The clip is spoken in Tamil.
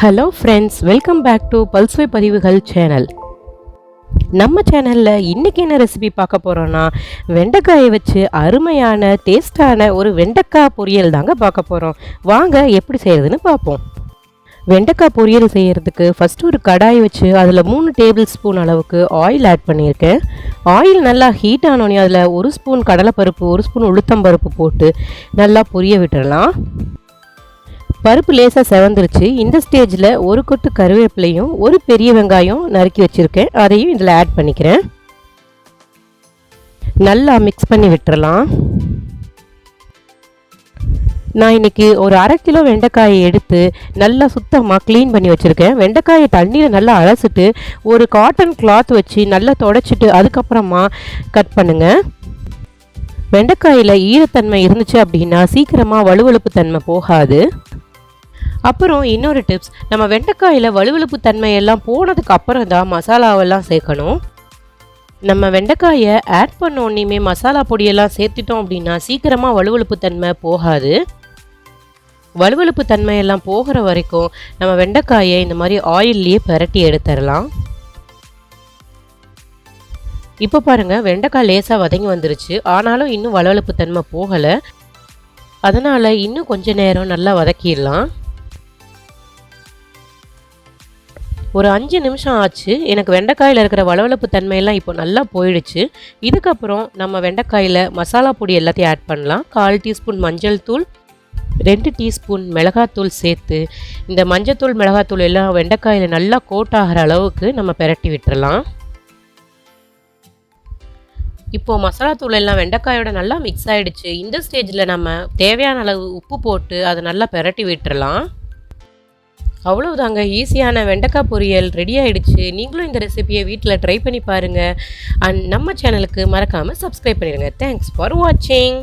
Hello friends, welcome back to பல்சுவை பதிவுகள் சேனல். நம்ம சேனலில் இன்றைக்கி என்ன ரெசிபி பார்க்க போகிறோன்னா, வெண்டைக்காயை வச்சு அருமையான டேஸ்டான ஒரு வெண்டைக்காய் பொரியல் தாங்க பார்க்க போகிறோம். வாங்க எப்படி செய்கிறதுன்னு பார்ப்போம். வெண்டைக்காய் பொரியல் செய்கிறதுக்கு ஃபஸ்ட்டு ஒரு கடாய் வச்சு அதில் 3 டேபிள் ஸ்பூன் அளவுக்கு ஆயில் ஆட் பண்ணியிருக்கேன். ஆயில் நல்லா ஹீட் ஆனோடனே அதில் 1 ஸ்பூன் கடலைப்பருப்பு, 1 ஸ்பூன் உளுத்தம்பருப்பு போட்டு நல்லா பொரிய விட்டுடலாம். பருப்பு லேசாக செவந்துருச்சு. இந்த ஸ்டேஜில் ஒரு கொட்டு கருவேப்பிலையும் ஒரு பெரிய வெங்காயம் நறுக்கி வச்சுருக்கேன், அதையும் இதில் ஆட் பண்ணிக்கிறேன். நல்லா மிக்ஸ் பண்ணி விட்டுறலாம். நான் இன்றைக்கி ஒரு 1/2 கிலோ வெண்டைக்காயை எடுத்து நல்லா சுத்தமாக க்ளீன் பண்ணி வச்சுருக்கேன். வெண்டைக்காயை தண்ணியில் நல்லா அலசிட்டு ஒரு காட்டன் கிளாத் வச்சு நல்லா தொடச்சிட்டு அதுக்கப்புறமா கட் பண்ணுங்கள். வெண்டைக்காயில் ஈரத்தன்மை இருந்துச்சு அப்படின்னா சீக்கிரமாக வழுவழுப்பு தன்மை போகாது. அப்புறம் இன்னொரு டிப்ஸ், நம்ம வெண்டைக்காயில் வழுவழுப்பு தன்மையெல்லாம் போனதுக்கு அப்புறம் தான் மசாலாவெல்லாம் சேர்க்கணும். நம்ம வெண்டைக்காயை ஆட் பண்ணோன்னே மசாலா பொடியெல்லாம் சேர்த்துட்டோம் அப்படின்னா சீக்கிரமாக வழுவழுப்பு தன்மை போகாது. வழுவழுப்பு தன்மையெல்லாம் போகிற வரைக்கும் நம்ம வெண்டைக்காயை இந்த மாதிரி ஆயில்லையே பரட்டி எடுத்துடலாம். இப்போ பாருங்கள், வெண்டைக்காய் லேசாக வதங்கி வந்துருச்சு. ஆனாலும் இன்னும் வழுவழுப்பு தன்மை போகலை. அதனால் இன்னும் கொஞ்ச நேரம் நல்லா வதக்கிடலாம். ஒரு 5 நிமிஷம் ஆச்சு. எனக்கு வெண்டைக்காயில் இருக்கிற வளவளப்பு தன்மையெல்லாம் இப்போ நல்லா போயிடுச்சு. இதுக்கப்புறம் நம்ம வெண்டைக்காயில் மசாலா பொடி எல்லாத்தையும் ஆட் பண்ணலாம். 1/4 டீஸ்பூன் மஞ்சள் தூள், 2 டீஸ்பூன் மிளகாத்தூள் சேர்த்து இந்த மஞ்சத்தூள் மிளகாத்தூள் எல்லாம் வெண்டைக்காயில் நல்லா கோட் ஆகிற அளவுக்கு நம்ம பெரட்டி விட்டுறலாம். இப்போது மசாலாத்தூள் எல்லாம் வெண்டைக்காயோட நல்லா மிக்ஸ் ஆகிடுச்சு. இந்த ஸ்டேஜில் நம்ம தேவையான அளவு உப்பு போட்டு அதை நல்லா பெரட்டி விட்டுறலாம். அவ்வளவுதாங்க, ஈஸியான வெண்டைக்காய் பொரியல் ரெடி ஆகிடுச்சு. நீங்களும் இந்த ரெசிபியை வீட்டில் ட்ரை பண்ணி பாருங்கள். அண்ட் நம்ம சேனலுக்கு மறக்காமல் சப்ஸ்கிரைப் பண்ணிடுங்க. தேங்க்ஸ் ஃபார் வாட்சிங்.